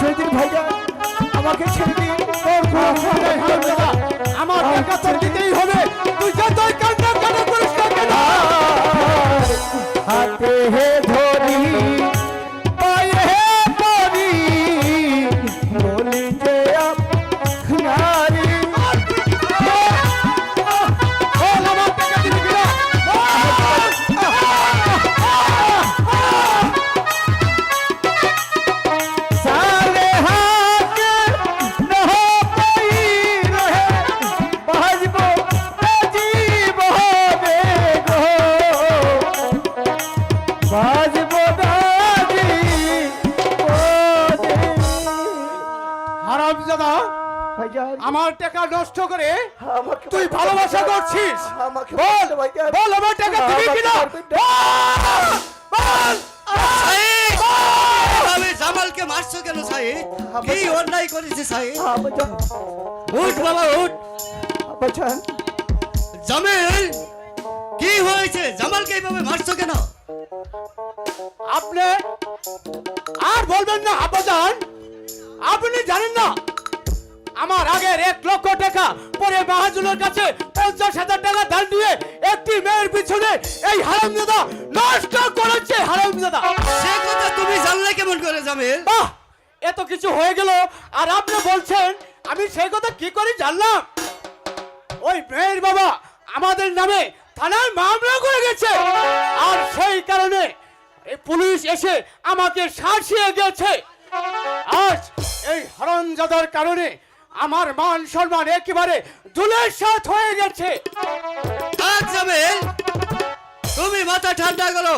ছেড়ে দিন ভাইজান, আমাকে ছেড়ে দিন। তোর কোনো ভুল নেই হারামজাদা, আমার টাকা তোর দিতেই হবে, তুই যতই কান্না কান্না করিস না কেন। হাতে হে ধরি পায়ে হে পরি বলি যে আপনারি আমার টাকা দিবি কিনা? साले हाथ न हो पाई रहे बाजबो अजीब हो देखो बाजबो दादी হারামজাদা ভাইজান আমার টাকা নষ্ট করে আমাকে তুই ভালোবাসা করছিস, আমাকে বল ভাইজান বল আমার টাকা দিবি কিনা? বল আমি জামালকে মারছো কেন সাহেব? কি অন্যায় করেছে সাহেব? আব্বাজান উঠ বাবা উঠ। আব্বাজান জামিল কি হয়েছে? জামালকে এইভাবে মারছো কেন? আপনি আর বলবেন না আব্বাজান, আপনি জানেন না আমার আগের 1 লক্ষ টাকা পরে মাহাজুলের কাছে 50,000 টাকা দান দিয়ে একটি মেয়ের পিছনে এই হারামজাদা নষ্ট করেছে। হারামজাদা সে কথা তুমি জানলে কেমন করে জামিল? বাহ, এত কিছু হয়ে গেল আর আপনি বলছেন আমি সেই কথা কি করে জানলাম? ওই মেয়ের বাবা আমাদের নামে থানায় মামলা করে গেছে, আর সেই কারণে এই পুলিশ এসে আমাকে শাসিয়ে গেছে। আজ এই হারামজাদার কারণে আমার মান সম্মান একেবারে ধুলিস্যাৎ হয়ে গেছে। থাক জামিল, তুমি মাথা ঠান্ডা করো,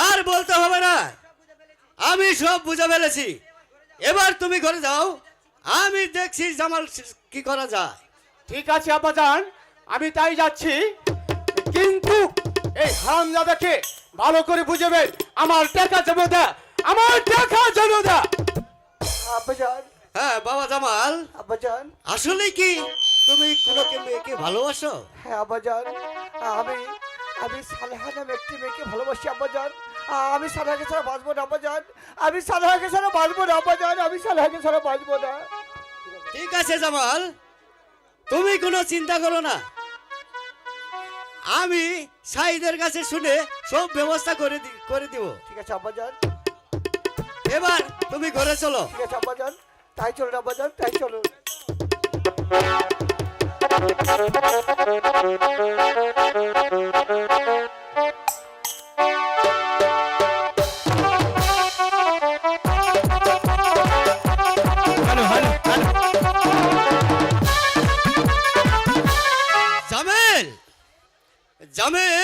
আর বলতে হবে না, আমি সব বুঝে ফেলেছি। এবার তুমি ঘরে যাও, আমি দেখছি জামাল কি করা যায়। ঠিক আছে আব্বাজান, আমি তাই যাচ্ছি, কিন্তু এই হারামজাদাকে ভালো করে বুঝাবেন, আমার টাকা জমা দে, আমার টাকা জমা দে। আব্বাজান হ্যাঁ বাবা জামাল, আব্বাজান আসলে কি তুমি কোনো মেয়েকে ভালোবাসো? হ্যাঁ আব্বাজান, আমি আমি সালেহা নামে একটি মেয়েকে ভালোবাসি আব্বাজান। আমি সালেহাকে ছাড়া বাঁচবো না আব্বাজান, আমি সালেহাকে ছাড়া বাঁচবো না আব্বাজান, আমি সালেহাকে ছাড়া বাঁচবো না। ঠিক আছে জামাল, তুমি কোনো চিন্তা করো না, আমি সাইদের কাছে শুনে সব ব্যবস্থা করে দিব। ঠিক আছে আব্বাজান, এবার তুমি ঘরে চলো। ঠিক আছে আব্বাজান, তাই চলুন আব্বাজান, তাই চলুন। জামিল, জামিল